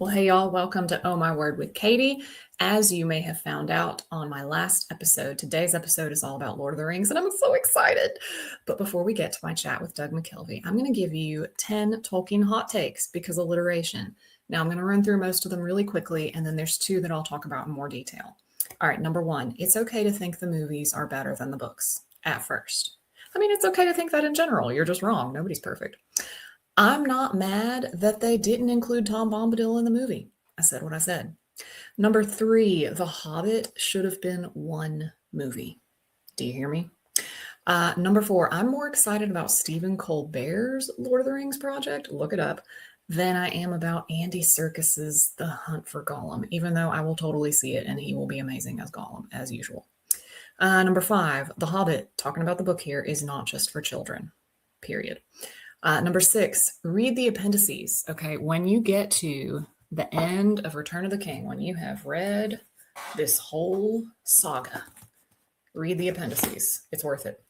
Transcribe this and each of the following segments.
Well, hey, y'all, welcome to Oh My Word with Katie. As you may have found out on my last episode, today's episode is all about Lord of the Rings, and I'm so excited. But before we get to my chat with Doug McKelvey, I'm going to give you 10 Tolkien hot takes because alliteration. Now, I'm going to run through most of them really quickly, and then there's two that I'll talk about in more detail. All right, number one, it's okay to think the movies are better than the books at first. I mean, it's okay to think that in general. You're just wrong. Nobody's perfect. I'm not mad that they didn't include Tom Bombadil in the movie. I said what I said. Number three, The Hobbit should have been one movie. Do you hear me? Number four, I'm more excited about Stephen Colbert's Lord of the Rings project, look it up, than I am about Andy Serkis's The Hunt for Gollum, even though I will totally see it and he will be amazing as Gollum, as usual. Number five, The Hobbit, talking about the book here, is not just for children, period. Number six, read the appendices. Okay, when you get to the end of Return of the King, when you have read this whole saga, read the appendices. It's worth it.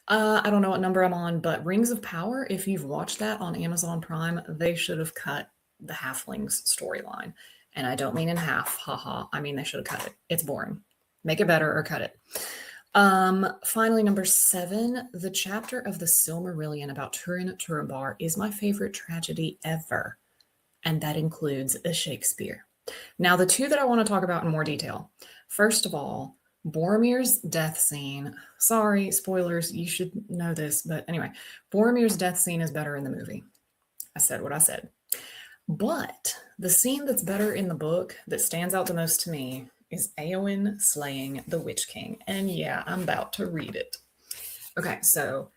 I don't know what number I'm on, but Rings of Power, if you've watched that on Amazon Prime, they should have cut the halflings storyline. And I don't mean in half, haha. I mean, they should have cut it. It's boring. Make it better or cut it. Finally, number seven, the chapter of the Silmarillion about Turin Turambar is my favorite tragedy ever, and that includes a Shakespeare. Now, the two that I want to talk about in more detail. First of all, Boromir's death scene. Sorry, spoilers, you should know this, but anyway, Boromir's death scene is better in the movie. I said what I said. But the scene that's better in the book that stands out the most to me is Éowyn slaying the Witch King. And yeah, I'm about to read it. Okay, so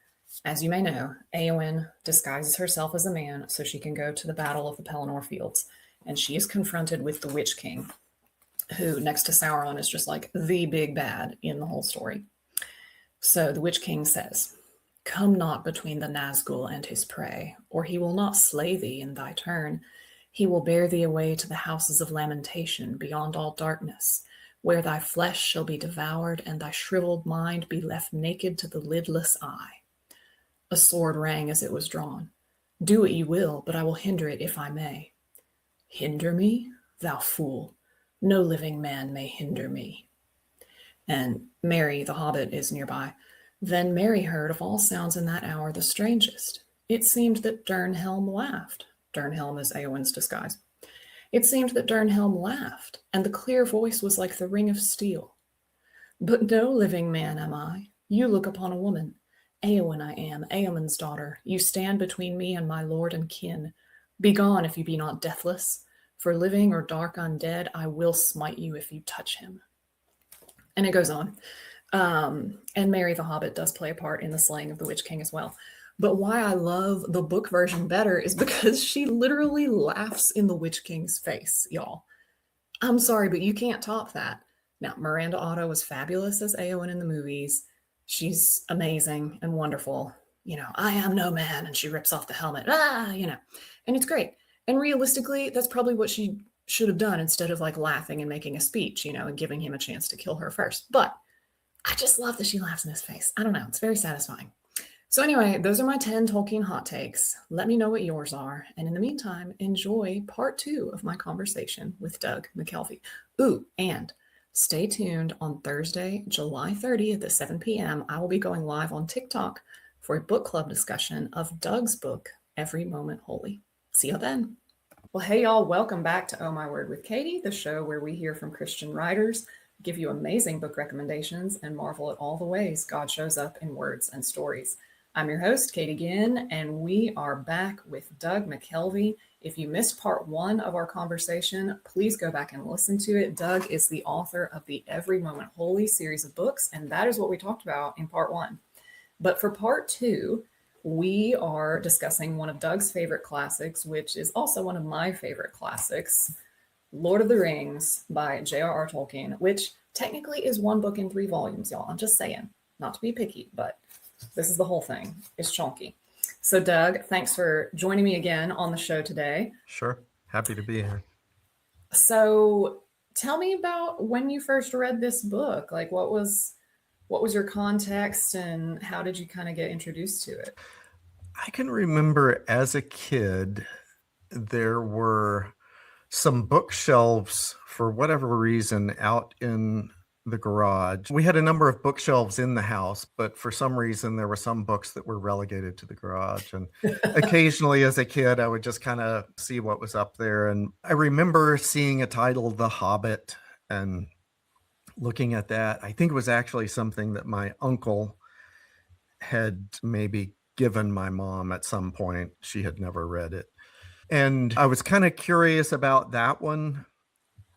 as you may know, Éowyn disguises herself as a man so she can go to the Battle of the Pelennor Fields. And she is confronted with the Witch King, who next to Sauron is just like the big bad in the whole story. So the Witch King says, "Come not between the Nazgul and his prey, or he will not slay thee in thy turn. He will bear thee away to the houses of lamentation beyond all darkness, where thy flesh shall be devoured and thy shriveled mind be left naked to the lidless eye." A sword rang as it was drawn. "Do what ye will, but I will hinder it if I may." "Hinder me? Thou fool. No living man may hinder me." And Mary, the hobbit, is nearby. Then Mary heard of all sounds in that hour the strangest. It seemed that Dernhelm laughed. Dernhelm is Éowyn's disguise. It seemed that Dernhelm laughed, and the clear voice was like the ring of steel. "But no living man am I. You look upon a woman. Éowyn I am, Éowyn's daughter. You stand between me and my lord and kin. Begone if you be not deathless. For living or dark undead, I will smite you if you touch him." And it goes on. And Mary the Hobbit does play a part in the slaying of the Witch King as well. But why I love the book version better is because she literally laughs in the Witch King's face, y'all. I'm sorry, but you can't top that. Now, Miranda Otto was fabulous as Éowyn in the movies. She's amazing and wonderful. You know, "I am no man," and she rips off the helmet. And it's great. And realistically, that's probably what she should have done instead of like laughing and making a speech, and giving him a chance to kill her first. But I just love that she laughs in his face. I don't know. It's very satisfying. So anyway, those are my 10 Tolkien hot takes. Let me know what yours are. And in the meantime, enjoy part 2 of my conversation with Doug McKelvey. Ooh, and stay tuned on Thursday, July 30th at 7 p.m. I will be going live on TikTok for a book club discussion of Doug's book, Every Moment Holy. See you then. Well, hey, y'all. Welcome back to Oh My Word with Katie, the show where we hear from Christian writers, give you amazing book recommendations, and marvel at all the ways God shows up in words and stories. I'm your host, Katie Ginn, and we are back with Doug McKelvey. If you missed part 1 of our conversation, please go back and listen to it. Doug is the author of the Every Moment Holy series of books, and that is what we talked about in part 1. But for part 2, we are discussing one of Doug's favorite classics, which is also one of my favorite classics, Lord of the Rings by J.R.R. Tolkien, which technically is one book in 3 volumes, y'all. I'm just saying, not to be picky, but this is the whole thing. It's chunky. So Doug, thanks for joining me again on the show today. Sure. Happy to be here. So tell me about when you first read this book. Like what was your context and how did you kind of get introduced to it? I can remember as a kid, there were some bookshelves for whatever reason out in the garage. We had a number of bookshelves in the house, but for some reason there were some books that were relegated to the garage. And occasionally as a kid, I would just kind of see what was up there. And I remember seeing a title, The Hobbit, and looking at that. I think it was actually something that my uncle had maybe given my mom at some point. She had never read it. And I was kind of curious about that one,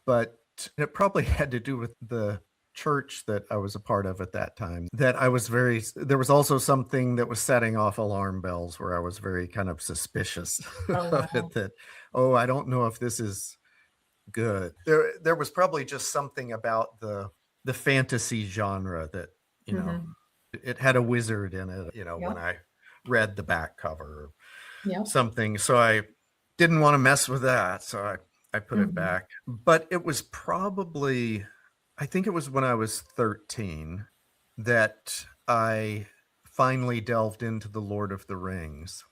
but it probably had to do with the church that I was a part of at that time. That I was there was also something that was setting off alarm bells where I was very kind of suspicious of it, that, oh, I don't know if this is good. There was probably just something about the fantasy genre that, it had a wizard in it, when I read the back cover or something. So I didn't want to mess with that. So I put it back. But it was probably, I think it was when I was 13 that I finally delved into The Lord of the Rings.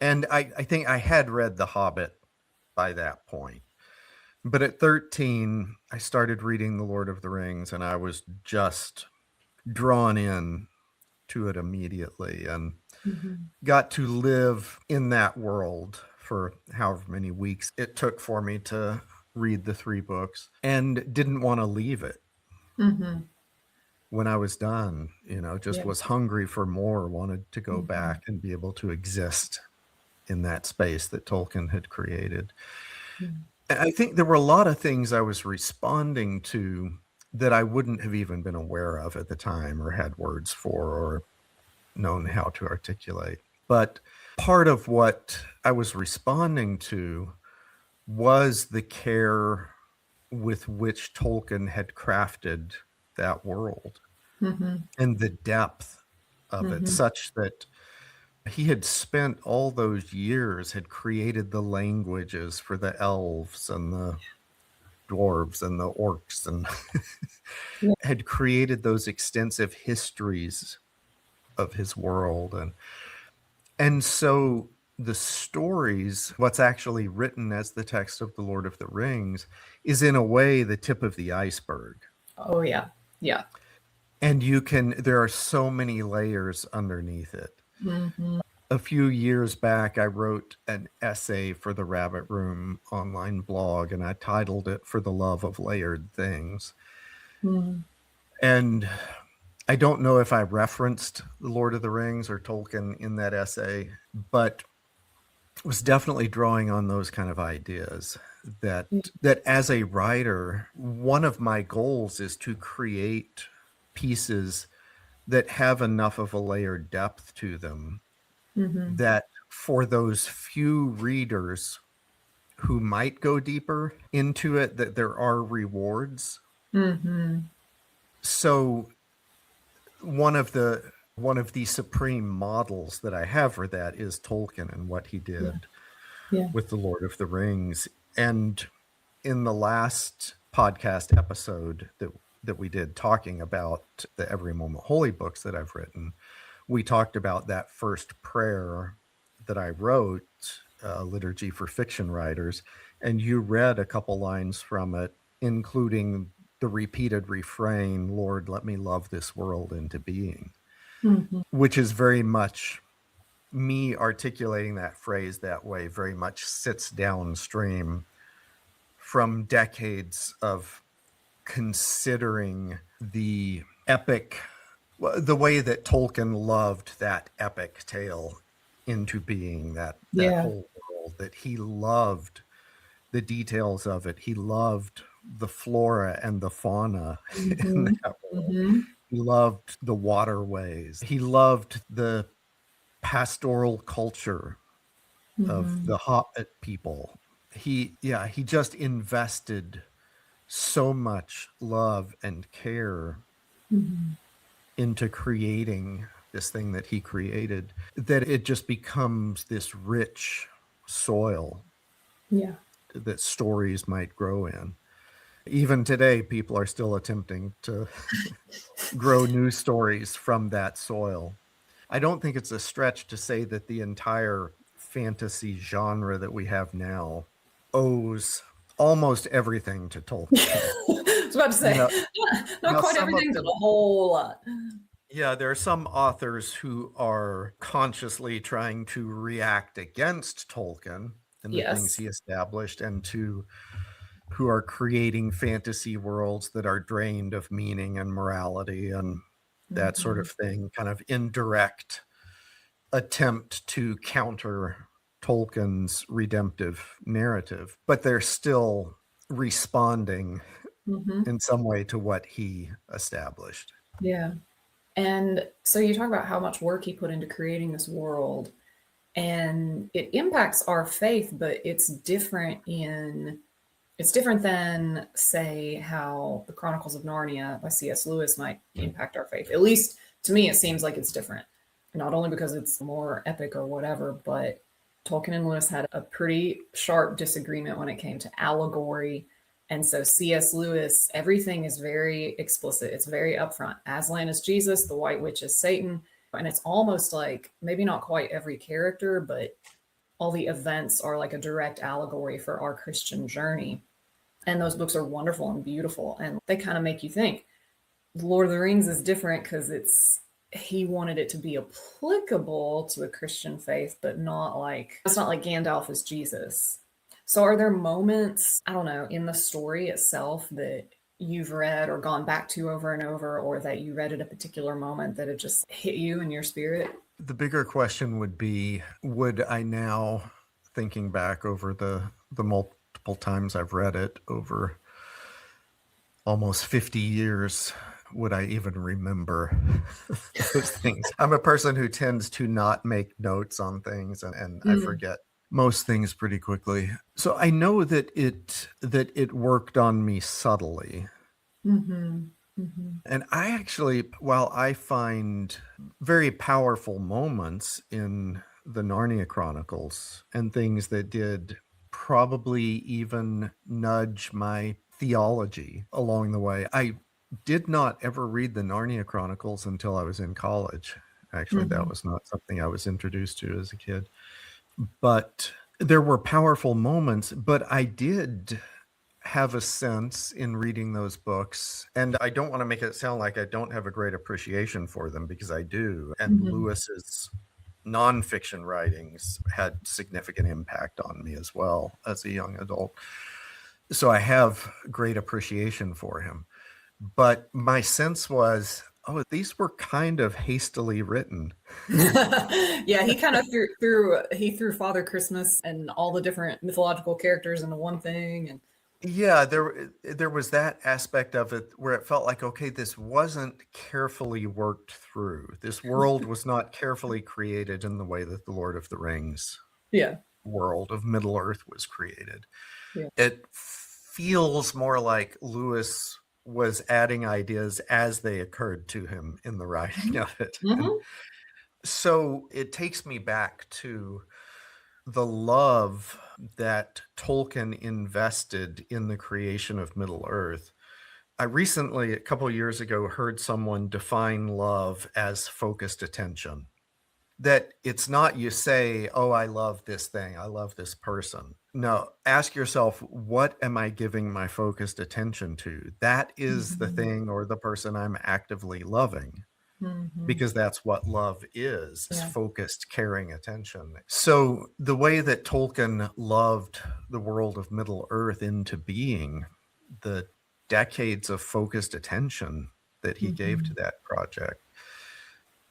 And I think I had read The Hobbit by that point. But at 13, I started reading The Lord of the Rings, and I was just drawn in to it immediately, and got to live in that world for however many weeks it took for me to read the 3 books, and didn't want to leave it. When I was done, just was hungry for more, wanted to go back and be able to exist in that space that Tolkien had created. I think there were a lot of things I was responding to that I wouldn't have even been aware of at the time, or had words for, or known how to articulate. But part of what I was responding to was the care with which Tolkien had crafted that world, and the depth of it, such that he had spent all those years, had created the languages for the elves and the dwarves and the orcs, and had created those extensive histories of his world. And so the stories, what's actually written as the text of The Lord of the Rings, is in a way the tip of the iceberg. Oh, yeah. Yeah. And there are so many layers underneath it. A few years back, I wrote an essay for the Rabbit Room online blog, and I titled it For the Love of Layered Things. And I don't know if I referenced The Lord of the Rings or Tolkien in that essay, but was definitely drawing on those kind of ideas, that as a writer, one of my goals is to create pieces that have enough of a layered depth to them, that for those few readers who might go deeper into it, that there are rewards. So one of the supreme models that I have for that is Tolkien and what he did with The Lord of the Rings. And in the last podcast episode that we did, talking about the Every Moment Holy books that I've written, we talked about that first prayer that I wrote, Liturgy for Fiction Writers, and you read a couple lines from it, including the repeated refrain, "Lord, let me love this world into being," which is very much me articulating that phrase that way, very much sits downstream from decades of considering the epic, the way that Tolkien loved that epic tale into being, that whole world, that he loved the details of it. He loved the flora and the fauna in that world. He loved the waterways. He loved the pastoral culture of the Hobbit people. He just invested so much love and care into creating this thing that he created, that it just becomes this rich soil that stories might grow in. Even today, people are still attempting to grow new stories from that soil. I don't think it's a stretch to say that the entire fantasy genre that we have now owes almost everything to Tolkien. I was about to say, You know, not now quite some of everything, but them, a whole lot. yeah, there are some authors who are consciously trying to react against Tolkien and the things Yes. he established, and who are creating fantasy worlds that are drained of meaning and morality and that sort Mhm. of thing, kind of indirect attempt to counter Tolkien's redemptive narrative, but they're still responding Mhm. in some way to what he established. Yeah. And so you talk about how much work he put into creating this world, and it impacts our faith, but it's different than, say, how the Chronicles of Narnia by C.S. Lewis might impact our faith. At least to me, it seems like it's different. Not only because it's more epic or whatever, but Tolkien and Lewis had a pretty sharp disagreement when it came to allegory. And so C.S. Lewis, everything is very explicit. It's very upfront. Aslan is Jesus, the White Witch is Satan. And it's almost like maybe not quite every character, but all the events are like a direct allegory for our Christian journey. And those books are wonderful and beautiful. And they kind of make you think. Lord of the Rings is different because he wanted it to be applicable to the Christian faith, but not like it's not like Gandalf is Jesus. So are there moments, I don't know, in the story itself that you've read or gone back to over and over, or that you read at a particular moment that it just hit you in your spirit? The bigger question would be, would I now, thinking back over the multiple times I've read it over almost 50 years, would I even remember those things? I'm a person who tends to not make notes on things, and I Mm. forget most things pretty quickly. So I know that it worked on me subtly. Mm-hmm. Mm-hmm. And I actually, while I find very powerful moments in the Narnia Chronicles and things that did probably even nudge my theology along the way, I did not ever read the Narnia Chronicles until I was in college. Actually, that Mm-hmm. was not something I was introduced to as a kid. But there were powerful moments, but I did have a sense in reading those books, and I don't want to make it sound like I don't have a great appreciation for them, because I do. And Mm-hmm. Lewis's nonfiction writings had significant impact on me as well as a young adult. So I have great appreciation for him. But my sense was, oh, these were kind of hastily written. Yeah, he kind of threw Father Christmas and all the different mythological characters into one thing, and Yeah, there was that aspect of it where it felt like, okay, this wasn't carefully worked through. This world was not carefully created in the way that the Lord of the Rings yeah, world of Middle Earth was created. yeah. It feels more like Lewis was adding ideas as they occurred to him in the writing of it. And Mm-hmm. so it takes me back to the love that Tolkien invested in the creation of Middle Earth. I recently, a couple of years ago, heard someone define love as focused attention. That it's not you say, oh, I love this thing, I love this person. No, ask yourself, what am I giving my focused attention to? That is the Mm-hmm. thing or the person I'm actively loving, Mm-hmm. because that's what love is Yeah. focused, caring attention. So the way that Tolkien loved the world of Middle Earth into being, the decades of focused attention that he gave Mm-hmm. to that project,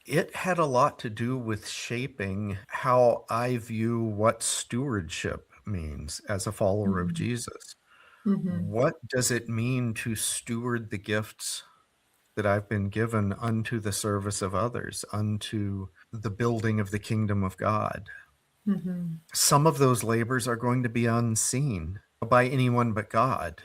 it had a lot to do with shaping how I view what stewardship means as a follower of Mm-hmm. Jesus. Mm-hmm. What does it mean to steward the gifts that I've been given unto the service of others, unto the building of the kingdom of God? Mm-hmm. Some of those labors are going to be unseen by anyone but God.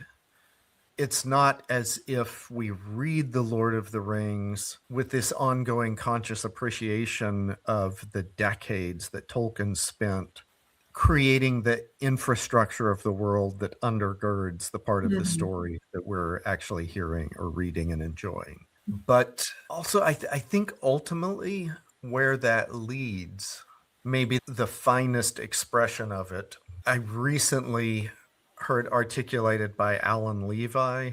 It's not as if we read The Lord of the Rings with this ongoing conscious appreciation of the decades that Tolkien spent creating the infrastructure of the world that undergirds the part of the Mm-hmm. story that we're actually hearing or reading and enjoying. But also, I think ultimately where that leads, maybe the finest expression of it, I recently heard articulated by Alan Levi,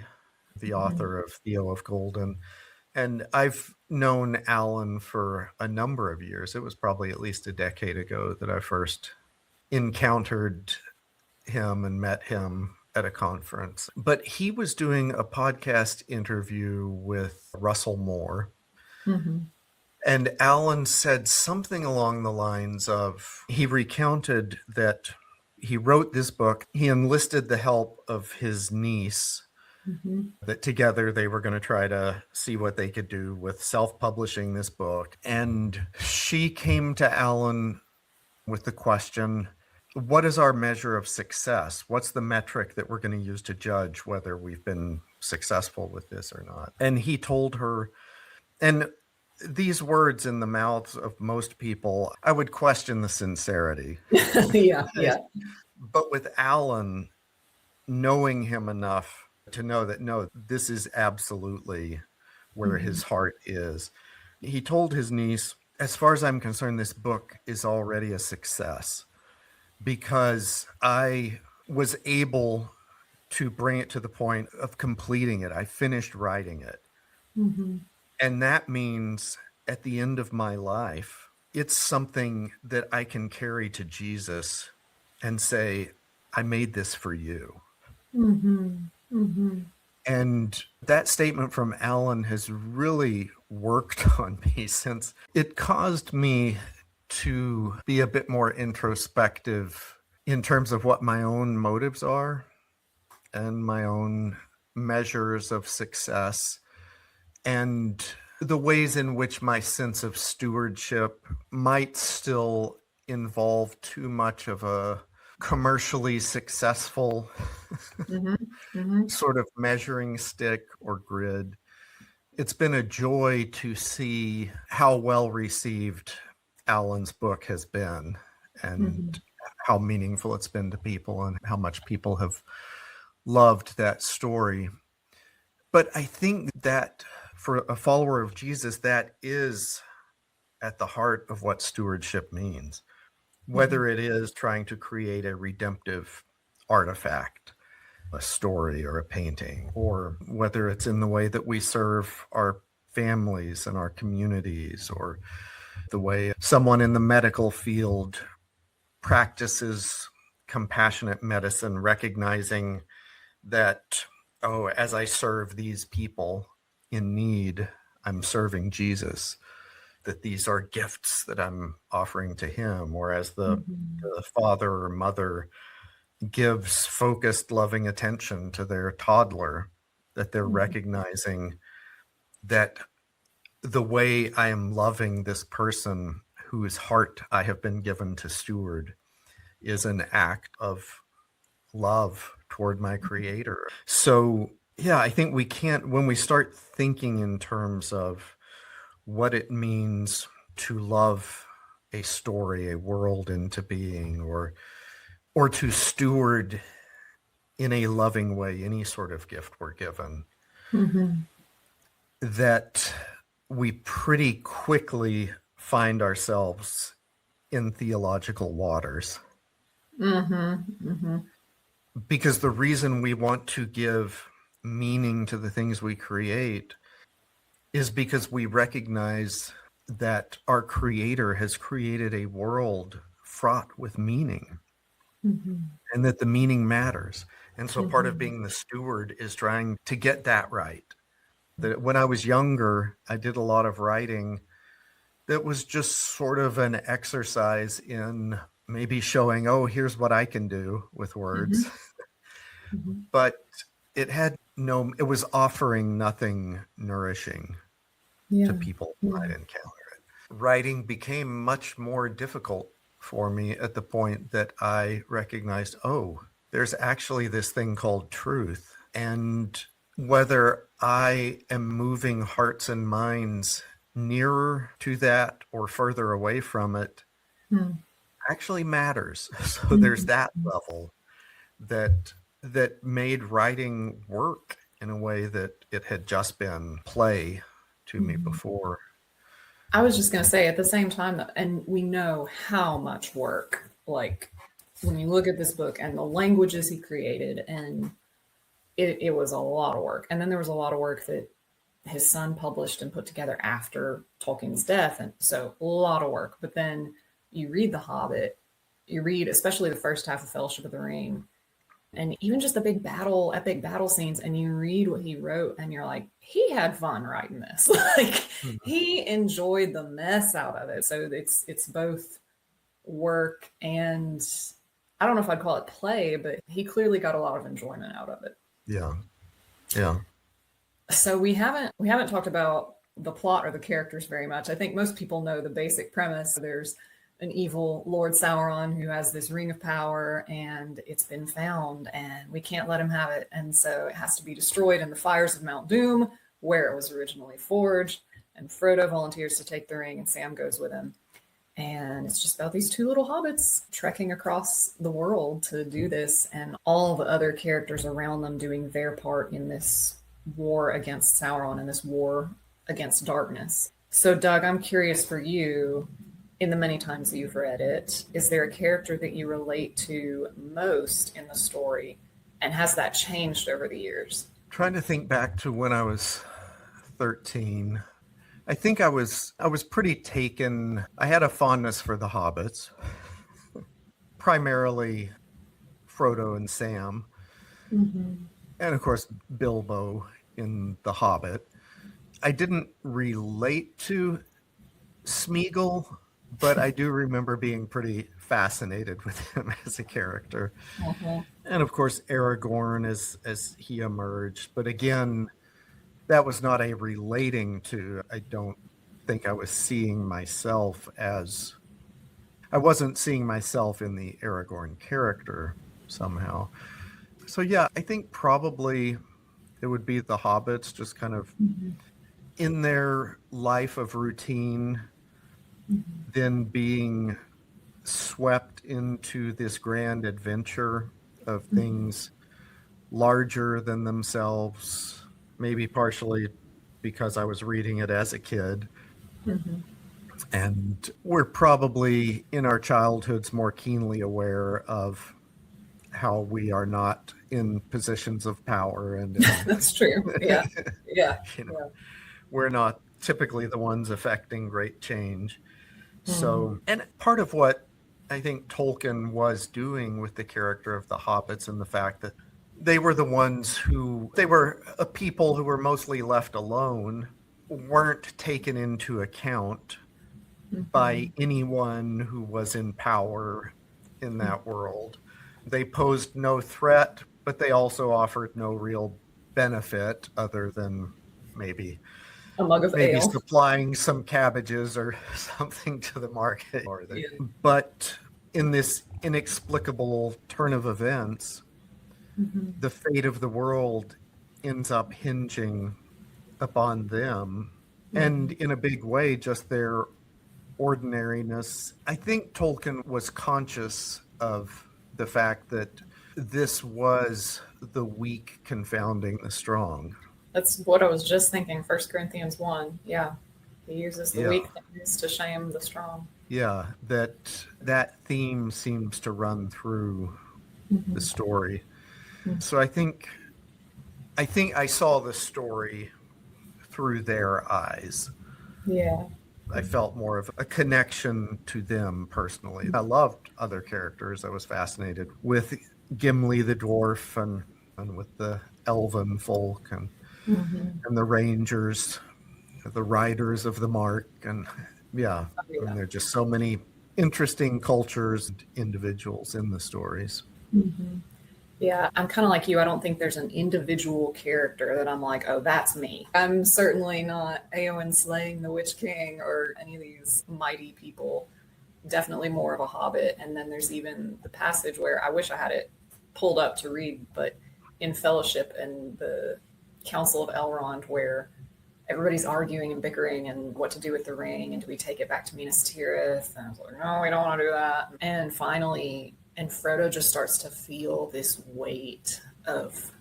the author of Theo of Golden. And I've known Alan for a number of years. It was probably at least a decade ago that I first encountered him and met him at a conference. But he was doing a podcast interview with Russell Moore. And Alan said something along the lines of, he recounted that he wrote this book. He enlisted the help of his niece, that together they were going to try to see what they could do with self-publishing this book. And she came to Alan with the question, what is our measure of success? What's the metric that we're going to use to judge whether we've been successful with this or not? And he told her, and these words in the mouths of most people, I would question the sincerity. Yeah. But with Alan, knowing him enough to know that, no, this is absolutely where his heart is. He told his niece, as far as I'm concerned, this book is already a success because I was able to bring it to the point of completing it. I finished writing it. And that means at the end of my life, it's something that I can carry to Jesus and say, I made this for you. And that statement from Alan has really worked on me since it caused me to be a bit more introspective in terms of what my own motives are and my own measures of success and the ways in which my sense of stewardship might still involve too much of a commercially successful sort of measuring stick or grid. It's been a joy to see how well received Alan's book has been and how meaningful it's been to people and how much people have loved that story. But I think that for a follower of Jesus, that is at the heart of what stewardship means, whether it is trying to create a redemptive artifact, a story or a painting, or whether it's in the way that we serve our families and our communities, or the way someone in the medical field practices compassionate medicine, recognizing that, oh, as I serve these people in need, I'm serving Jesus, that these are gifts that I'm offering to him. Or as the father or mother gives focused, loving attention to their toddler, that they're recognizing that the way I am loving this person whose heart I have been given to steward is an act of love toward my creator. So, yeah, I think we can't, when we start thinking in terms of what it means to love a story, a world into being, or to steward in a loving way any sort of gift we're given, that we pretty quickly find ourselves in theological waters. Because the reason we want to give meaning to the things we create is because we recognize that our creator has created a world fraught with meaning, and that the meaning matters. And so part of being the steward is trying to get that right. That when I was younger, I did a lot of writing that was just sort of an exercise in maybe showing, oh, here's what I can do with words. But it was offering nothing nourishing to people who might encounter it. Writing became much more difficult for me at the point that I recognized, oh, there's actually this thing called truth. And whether I am moving hearts and minds nearer to that or further away from it actually matters. So there's that level that made writing work in a way that it had just been play to me before. I was just going to say at the same time, and we know how much work like when you look at this book and the languages he created, and it was a lot of work. And then there was a lot of work that his son published and put together after Tolkien's death. And so a lot of work. But then you read The Hobbit, you read especially the first half of Fellowship of the Ring, and even just the big epic battle scenes, and you read what he wrote and you're like, he had fun writing this. Like he enjoyed the mess out of it. So it's both work and I don't know if I'd call it play, but he clearly got a lot of enjoyment out of it. Yeah. So we haven't talked about the plot or the characters very much. I think most people know the basic premise. There's an evil Lord Sauron who has this ring of power, and it's been found, and we can't let him have it. And so it has to be destroyed in the fires of Mount Doom, where it was originally forged. And Frodo volunteers to take the ring, and Sam goes with him. And it's just about these two little hobbits trekking across the world to do this, and all the other characters around them doing their part in this war against Sauron and this war against darkness. So, Doug, I'm curious for you, in the many times that you've read it, is there a character that you relate to most in the story? And has that changed over the years? Trying to think back to when I was 13. I think I was pretty taken. I had a fondness for the hobbits, primarily Frodo and Sam, and of course Bilbo in The Hobbit. I didn't relate to Smeagol, but I do remember being pretty fascinated with him as a character. And of course Aragorn as he emerged. But again, that was not a relating to. I don't think I was seeing myself as. I wasn't seeing myself in the Aragorn character somehow. So yeah, I think probably it would be the hobbits, just kind of in their life of routine, then being swept into this grand adventure of things larger than themselves. Maybe partially because I was reading it as a kid. And we're probably in our childhoods more keenly aware of how we are not in positions of power. And That's true. Yeah. We're not typically the ones affecting great change. So, and part of what I think Tolkien was doing with the character of the hobbits and the fact that they were the ones they were a people who were mostly left alone, weren't taken into account by anyone who was in power in that world. They posed no threat, but they also offered no real benefit other than maybe a mug of ale, supplying some cabbages or something to the market. But in this inexplicable turn of events, the fate of the world ends up hinging upon them, and in a big way, just their ordinariness. I think Tolkien was conscious of the fact that this was the weak confounding the strong. That's what I was just thinking. 1 Corinthians 1. Yeah. He uses the weak things to shame the strong. Yeah, that theme seems to run through the story. So I think I saw the story through their eyes. Yeah. I felt more of a connection to them personally. I loved other characters. I was fascinated with Gimli the dwarf and with the elven folk and the rangers, the riders of the mark. And and there are just so many interesting cultures and individuals in the stories. Yeah, I'm kind of like you. I don't think there's an individual character that I'm like, oh, that's me. I'm certainly not Éowyn slaying the Witch King or any of these mighty people. Definitely more of a hobbit. And then there's even the passage where I wish I had it pulled up to read, but in Fellowship and the Council of Elrond, where everybody's arguing and bickering and what to do with the ring, and do we take it back to Minas Tirith? And I was like, no, we don't want to do that. And finally, and Frodo just starts to feel this weight of,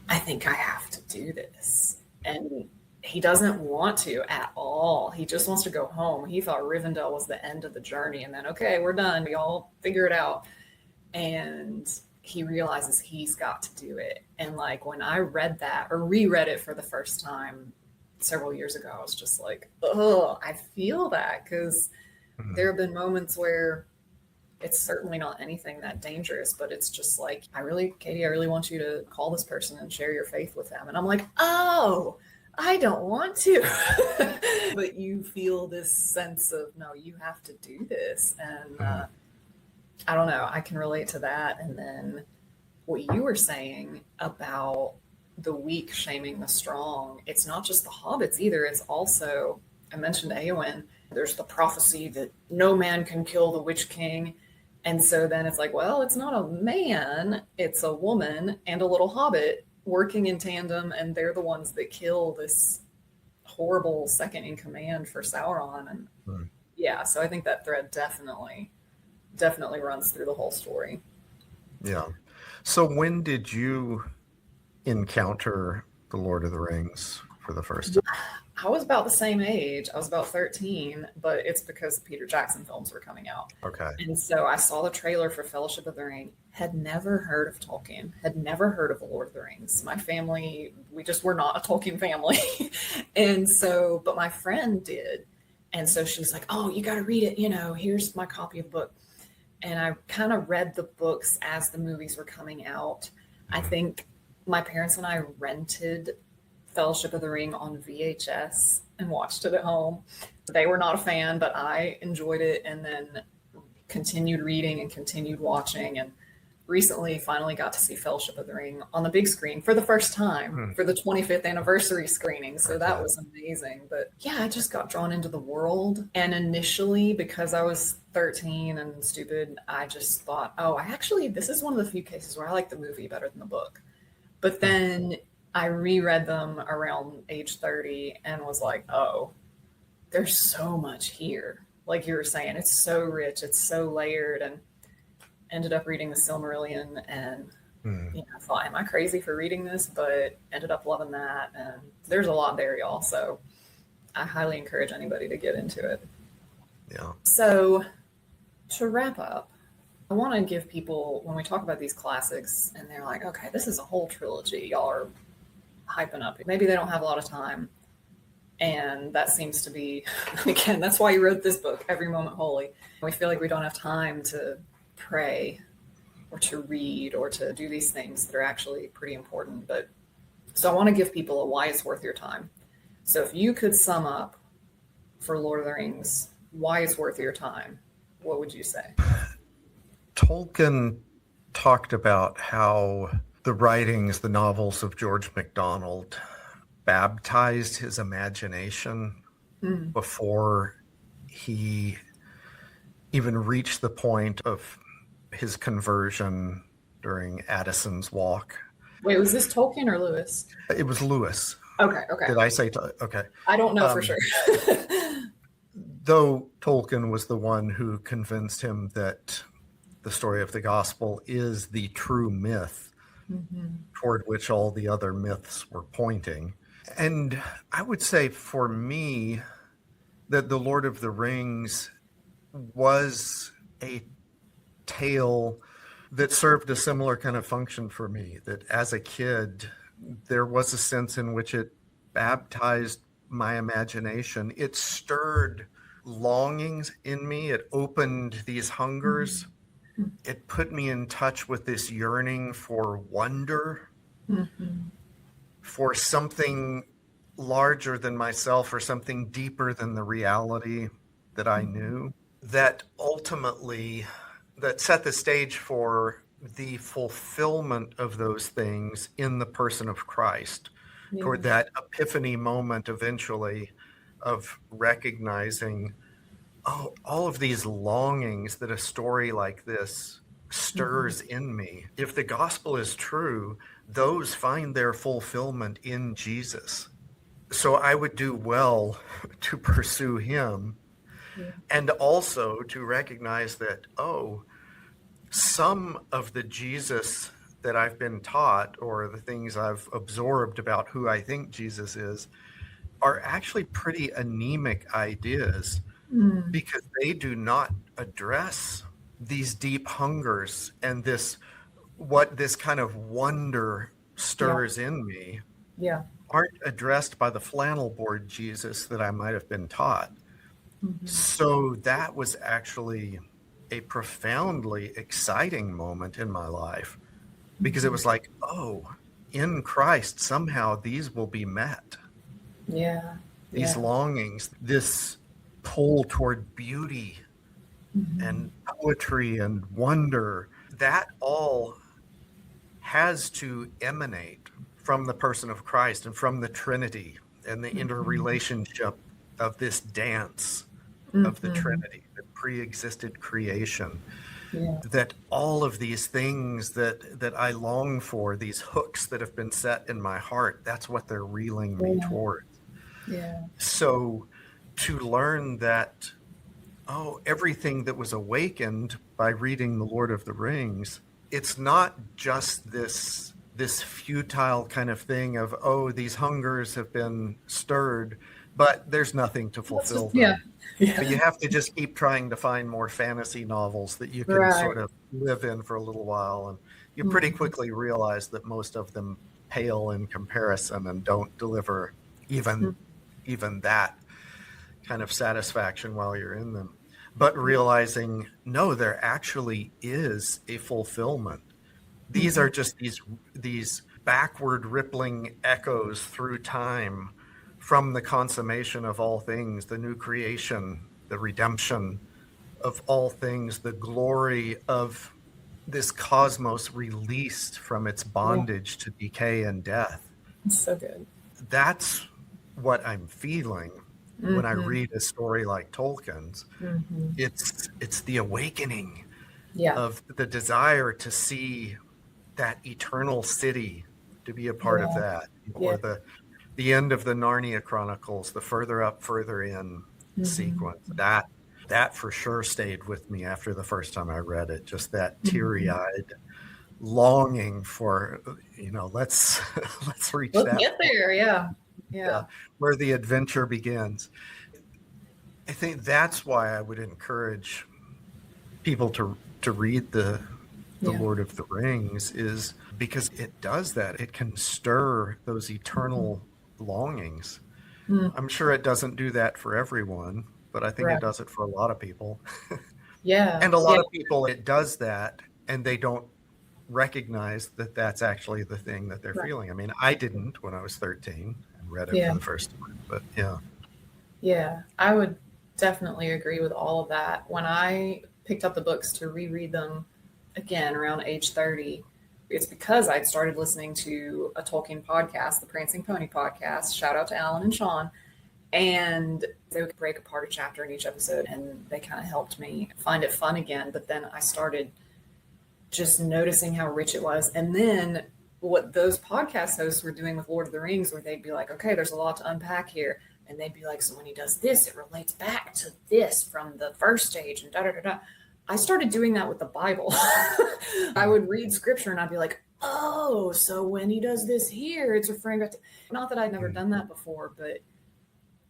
I think I have to do this. And he doesn't want to at all. He just wants to go home. He thought Rivendell was the end of the journey. And then, okay, we're done. We all figure it out. and he realizes he's got to do it. And like when I read that or reread it for the first time several years ago, I was just like, oh, I feel that, because there have been moments where it's certainly not anything that dangerous, but it's just like, Katie, I really want you to call this person and share your faith with them. And I'm like, oh, I don't want to. But you feel this sense of, no, you have to do this. And I don't know, I can relate to that. And then what you were saying about the weak shaming the strong, it's not just the hobbits either. It's also, I mentioned Éowyn, there's the prophecy that no man can kill the Witch King. And so then it's like, well, it's not a man, it's a woman and a little hobbit working in tandem, and they're the ones that kill this horrible second in command for Sauron. And yeah, so I think that thread definitely runs through the whole story. Yeah. So when did you encounter The Lord of the Rings for the first time? I was about the same age. I was about 13, but it's because the Peter Jackson films were coming out. Okay. And so I saw the trailer for Fellowship of the Ring, had never heard of Tolkien, had never heard of The Lord of the Rings. My family, we just were not a Tolkien family. And so, but my friend did. And so she's like, oh, you got to read it. You know, here's my copy of the book. And I kind of read the books as the movies were coming out. I think my parents and I rented Fellowship of the Ring on VHS and watched it at home. They were not a fan, but I enjoyed it, and then continued reading and continued watching, and recently finally got to see Fellowship of the Ring on the big screen for the first time for the 25th anniversary screening. So that was amazing. But yeah, I just got drawn into the world. And initially, because I was 13 and stupid, I just thought, oh, this is one of the few cases where I like the movie better than the book. But then I reread them around age 30 and was like, oh, there's so much here. Like you were saying, it's so rich, it's so layered, and ended up reading the Silmarillion and thought, am I crazy for reading this? But ended up loving that. And there's a lot there, y'all. So I highly encourage anybody to get into it. Yeah. So to wrap up, I want to give people, when we talk about these classics and they're like, okay, this is a whole trilogy, y'all are hyping up. Maybe they don't have a lot of time. And that seems to be, again, that's why you wrote this book, Every Moment Holy. We feel like we don't have time to pray or to read or to do these things that are actually pretty important. But so I want to give people a why it's worth your time. So if you could sum up for Lord of the Rings, why it's worth your time, what would you say? Tolkien talked about how the writings, the novels of George MacDonald baptized his imagination before he even reached the point of his conversion during Addison's Walk. Wait, was this Tolkien or Lewis? It was Lewis. Okay. Did I say okay? I don't know for sure. Though Tolkien was the one who convinced him that the story of the gospel is the true myth toward which all the other myths were pointing. And I would say for me that The Lord of the Rings was a tale that served a similar kind of function for me, that as a kid, there was a sense in which it baptized my imagination. It stirred longings in me. It opened these hungers. It put me in touch with this yearning for wonder, for something larger than myself or something deeper than the reality that I knew, that ultimately that set the stage for the fulfillment of those things in the person of Christ, toward that epiphany moment eventually of recognizing, oh, all of these longings that a story like this stirs in me. If the gospel is true, those find their fulfillment in Jesus. So I would do well to pursue him, and also to recognize that, oh, some of the Jesus that I've been taught, or the things I've absorbed about who I think Jesus is, are actually pretty anemic ideas, because they do not address these deep hungers and what this kind of wonder stirs in me Yeah. aren't addressed by the flannel board Jesus that I might have been taught. Mm-hmm. So that was actually a profoundly exciting moment in my life, because it was like, oh, in Christ, somehow these will be met. Yeah. These Yeah. longings, this pull toward beauty and poetry and wonder, that all has to emanate from the person of Christ and from the Trinity and the interrelationship of this dance of the Mm-hmm. Trinity, the pre-existed creation. Yeah. That all of these things that I long for, these hooks that have been set in my heart, that's what they're reeling me Yeah. towards. Yeah. So to learn that, oh, everything that was awakened by reading The Lord of the Rings, it's not just this futile kind of thing of, oh, these hungers have been stirred, but there's nothing to That's fulfill just, yeah. them. Yeah. So you have to just keep trying to find more fantasy novels that you can Right. sort of live in for a little while. And you pretty Mm-hmm. quickly realize that most of them pale in comparison and don't deliver even that kind of satisfaction while you're in them. But realizing, no, there actually is a fulfillment. These are just these backward rippling echoes through time from the consummation of all things, the new creation, the redemption of all things, the glory of this cosmos released from its Yeah. bondage to decay and death. It's so good. That's what I'm feeling when I Mm-hmm. read a story like Tolkien's. Mm-hmm. It's the awakening Yeah. of the desire to see that eternal city, to be a part of Yeah. that, Yeah. or the end of the Narnia Chronicles, the further up, further in Mm-hmm. sequence. That for sure stayed with me after the first time I read it. Just that Mm-hmm. teary-eyed longing for, let's let's reach Let's that get point, there. Yeah. Yeah. where the adventure begins. I think that's why I would encourage people to read the Yeah. Lord of the Rings, is because it does that. It can stir those eternal longings. Mm. I'm sure it doesn't do that for everyone, but I think it Right. does it for a lot of people. Yeah. And a lot Yeah. of people, it does that, and they don't recognize that that's actually the thing that they're Right. feeling. I mean, I didn't when I was 13 and read it for Yeah. the first time, but yeah. Yeah. I would definitely agree with all of that. When I picked up the books to reread them again around age 30, it's because I'd started listening to a Tolkien podcast, the Prancing Pony podcast. Shout out to Alan and Sean. And they would break apart a chapter in each episode, and they kind of helped me find it fun again. But then I started just noticing how rich it was. And then what those podcast hosts were doing with Lord of the Rings, where they'd be like, okay, there's a lot to unpack here. And they'd be like, so when he does this, it relates back to this from the first stage and da da da da. I started doing that with the Bible. I would read scripture and I'd be like, oh, so when he does this here, it's referring back to, not that I'd never done that before, but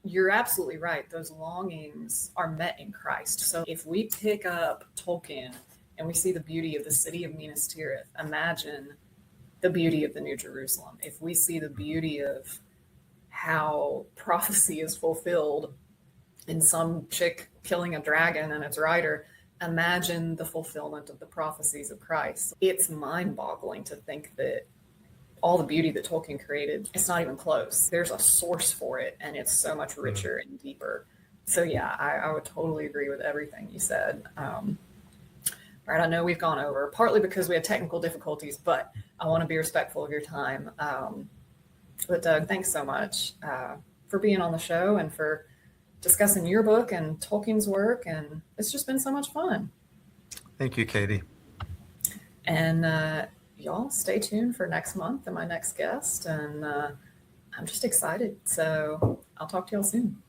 you're absolutely right. Those longings are met in Christ. So if we pick up Tolkien and we see the beauty of the city of Minas Tirith, imagine the beauty of the New Jerusalem. If we see the beauty of how prophecy is fulfilled in some chick killing a dragon and its rider, imagine the fulfillment of the prophecies of Christ. It's mind-boggling to think that all the beauty that Tolkien created, it's not even close. There's a source for it, and it's so much richer and deeper. So yeah, I would totally agree with everything you said. Right, I know we've gone over, partly because we had technical difficulties, but I want to be respectful of your time. But Doug, thanks so much for being on the show and for discussing your book and Tolkien's work, and it's just been so much fun. Thank you, Katie. And y'all stay tuned for next month and my next guest, and I'm just excited. So I'll talk to y'all soon.